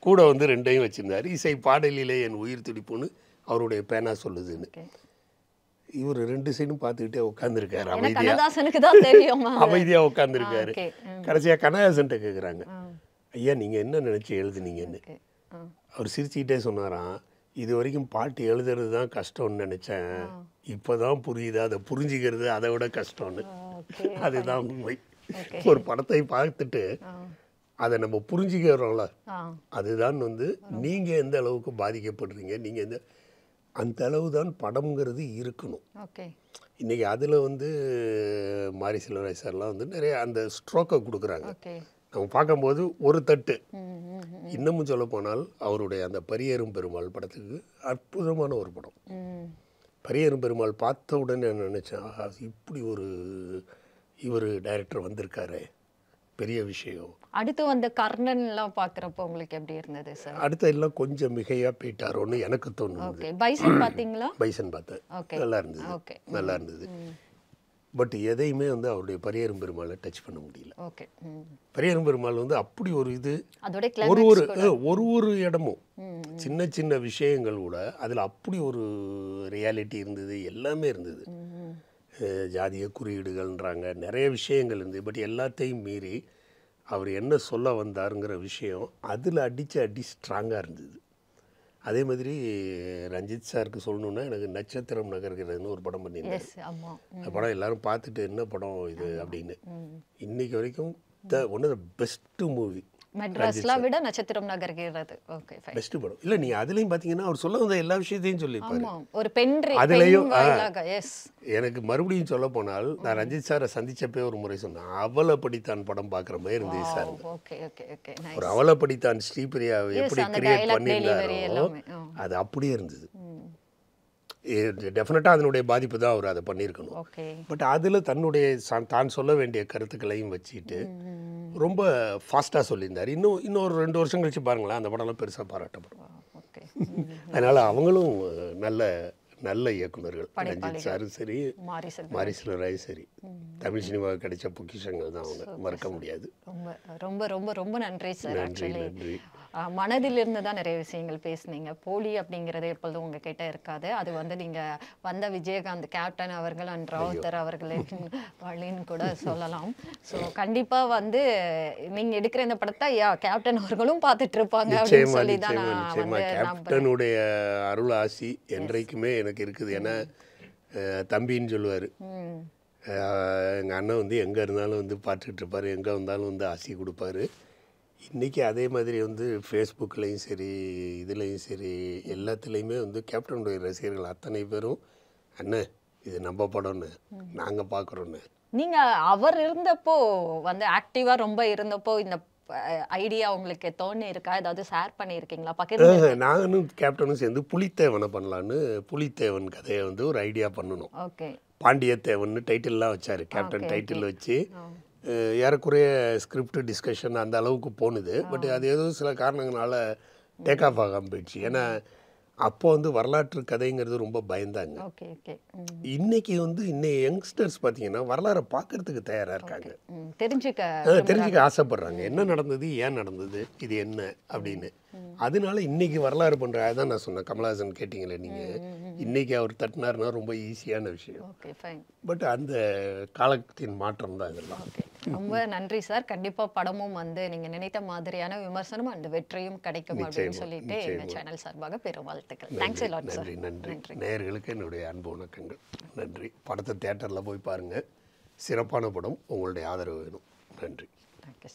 கூட வந்து ரெண்டையும் வச்சுருந்தார். இசை பாடலிலே என் உயிர் துடிப்புன்னு அவருடைய பேனா சொல்லுதுன்னு. இவர் ரெண்டு சைடும் பார்த்துக்கிட்டே உட்காந்துருக்காரு, அமைதியாக உட்காந்துருக்காரு. கடைசியாக கண்ணதாசன்ட்ட கேட்குறாங்க, ஐயா நீங்கள் என்ன நினச்சி எழுதுனீங்கன்னு. அவர் சிரிச்சுக்கிட்டே சொன்னாராம், இது வரைக்கும் பாட்டு எழுதுறது தான் கஷ்டம்னு நினச்சேன், இப்போ தான் புரியுது, அதை புரிஞ்சுக்கிறது அதை விட கஷ்டம்னு. அதுதான் உண்மை. ஒரு படத்தை பார்த்துட்டு அதை நம்ம புரிஞ்சுக்கிறோம்ல, அதுதான் வந்து நீங்கள் எந்த அளவுக்கு பாதிக்கப்படுறீங்க, நீங்கள் எந்த அந்த அளவு தான் படம்ங்கிறது இருக்கணும். இன்றைக்கி அதில் வந்து மாரி செல்வராஜ் சார்லாம் வந்து நிறைய அந்த ஸ்ட்ரோக்கை கொடுக்குறாங்க. நம்ம பார்க்கும்போது ஒரு தட்டு. இன்னமும் சொல்ல போனால் அவருடைய அந்த பரியேறும் பெருமாள் படத்துக்கு அற்புதமான ஒரு படம். பரியேறும் பெருமாள் பார்த்த உடனே நான் நினச்சேன், ஆஹா, இப்படி ஒரு இவர் டைரக்டர் வந்திருக்காரு, பெரிய விஷயம். அடுத்து வந்த கர்ணன்லாம் பார்க்குறப்போ உங்களுக்கு எப்படி இருந்தது சார்? அடுத்த எல்லாம் கொஞ்சம் மிகையாக போயிட்டாரோன்னு எனக்கு தோணுது. பைசன் பார்த்தீங்களா? பைசன் பார்த்தேன், நல்லா இருந்தது, நல்லா இருந்தது. பட் எதையுமே வந்து அவருடைய பரியேறும் பெருமாளை டச் பண்ண முடியல. பரியேறும் பெருமாள் வந்து அப்படி ஒரு இது, ஒரு இடமும் சின்ன சின்ன விஷயங்கள் கூட அதில் அப்படி ஒரு ரியாலிட்டி இருந்தது, எல்லாமே இருந்தது. ஜாதிய குறியீடுகள்ன்றாங்க, நிறைய விஷயங்கள் இருந்தது. பட் எல்லாத்தையும் மீறி அவர் என்ன சொல்ல வந்தாருங்கிற விஷயம் அதில் அடி ஸ்ட்ராங்காக இருந்தது. அதே மாதிரி ரஞ்சித் சாருக்கு சொல்லணுன்னா, எனக்கு நட்சத்திரம் நகர்கிறதுன்னு ஒரு படம் பண்ணியிருந்தேன். அந்த படம் எல்லாரும் பார்த்துட்டு என்ன படம் இது அப்படின்னு. இன்னைக்கு வரைக்கும் one of the best movie. மெட்ராஸ்லாம் விட நட்சத்திரம் நகர்கிறது பெஸ்ட் படம். இல்லை, நீங்கள் அதுலேயும் பார்த்தீங்கன்னா அவர் சொல்ல வந்த எல்லா விஷயத்தையும் சொல்லியிருப்பாரு. ஒரு பெண் அதுலேயும் எனக்கு மறுபடியும் சொல்ல போனால், நான் ரஞ்சித் சாரை சந்திச்சப்பே ஒரு முறை சொன்னேன், அவளை படித்தான் படம் பார்க்குற மாதிரி இருந்தது சார். ஒரு அவளை படித்தான் ஸ்ரீபிரியாவை எப்படி கிரியேட் பண்ணியிருந்தாரோ அது அப்படியே இருந்தது. டெஃபினட்டாக அதனுடைய பாதிப்பு தான் அவர் அதை பண்ணியிருக்கணும். பட் அதில் தன்னுடைய தான் சொல்ல வேண்டிய கருத்துக்களையும் வச்சுட்டு ரொம்ப ஃபாஸ்ட்டாக சொல்லியிருந்தார். இன்னொரு 2 வருஷம் கழிச்சு பாருங்களேன், அந்த படம்லாம் பெருசாக பாராட்டப்படும். அதனால் அவங்களும் நல்ல இயக்குனர்கள். ரஞ்சித் சாரும் சரி, மாரி செல்வராஜ் சரி, தமிழ் சினிமாவுக்கு கிடைச்ச பொக்கிஷங்கள் தான் அவங்க, மறக்க முடியாது. ரொம்ப ரொம்ப ரொம்ப நன்றி சார். நன்றி. மனதிலிருந்து தான் நிறைய விஷயங்கள் பேசுனீங்க. போலி அப்படிங்கிறது எப்பொழுதும் உங்ககிட்ட இருக்காது. அது வந்து நீங்கள் வந்த விஜயகாந்த் கேப்டன் அவர்கள் அண்ட் ராவுத்தர் அவர்களின் வழின்னு கூட சொல்லலாம். ஸோ கண்டிப்பாக வந்து நீங்கள் எடுக்கிற இந்த படத்தை கேப்டன் அவர்களும் பார்த்துட்டு இருப்பாங்க அப்படின்னு சொல்லி தான் கேப்டனுடைய அருள் ஆசி என்றைக்குமே எனக்கு இருக்குது. ஏன்னா தம்பின்னு சொல்லுவார், எங்கள் அண்ணன் வந்து எங்கே இருந்தாலும் வந்து பார்த்துக்கிட்டு இருப்பார், எங்கே வந்தாலும் வந்து ஆசி கொடுப்பாரு. இன்றைக்கி அதே மாதிரி வந்து ஃபேஸ்புக்லேயும் சரி, இதுலேயும் சரி, எல்லாத்துலேயுமே வந்து கேப்டனுடைய ரசிகர்கள் அத்தனை பேரும், அண்ணன் இது நம்ம படம்னு, நாங்கள் பார்க்குறோன்னு. நீங்கள் அவர் இருந்தப்போ வந்து ஆக்டிவாக ரொம்ப இருந்தப்போ இந்த ஐடியா உங்களுக்கு தோணி இருக்கா? ஏதாவது ஷேர் பண்ணியிருக்கீங்களா? பக்கத்துல நானும் கேப்டனும் சேர்ந்து புலித்தேவனை பண்ணலான்னு, புலித்தேவன் கதையை வந்து ஒரு ஐடியா பண்ணணும். பாண்டியத்தேவன் டைட்டில்லாம் வச்சார், கேப்டன் டைட்டில் வச்சு ஏறக்குறைய ஸ்கிரிப்ட் டிஸ்கஷன் அந்த அளவுக்கு போணுது. பட் அது ஏதோ சில காரணங்களால டேக் ஆஃப் ஆகாமல் போயிடுச்சு. ஏன்னா அப்போ வந்து வரலாற்று கதைங்கிறது ரொம்ப பயந்தாங்க. Okay okay. இன்னைக்கு வந்து இன்னைய யங்ஸ்டர்ஸ் பார்த்தீங்கன்னா வரலாறை பார்க்கறதுக்கு தயாராக இருக்காங்க. தெரிஞ்சுக்க ஆசைப்படுறாங்க. என்ன நடந்தது, ஏன் நடந்தது, இது என்ன அப்படின்னு. அதனால இன்னைக்கு வரலாறு பண்ற அதான் நான் சொன்னேன். கமலஹாசன் கேட்டிங்களே நீங்கள், இன்னைக்கு அவர் தட்டினார்னா ரொம்ப ஈஸியான விஷயம். Okay fine. பட் அந்த காலத்தின் மாற்றம் தான் இதெல்லாம். ஓகே, ரொம்ப நன்றி சார். கண்டிப்பாக படமும் வந்து நீங்கள் நினைத்த மாதிரியான விமர்சனம் அந்த வெற்றியும் கிடைக்கும் அப்படின்னு சொல்லிட்டு எங்கள் சேனல் சார்பாக பெரும் வாழ்த்துக்கள். Thanks a lot sir. நன்றி. நேயர்களுக்கு என்னுடைய அன்பு வணக்கங்கள். நன்றி. படத்தை தியேட்டரில் போய் பாருங்கள். சிறப்பான படம். உங்களுடைய ஆதரவு வேணும். நன்றி. Thank you sir.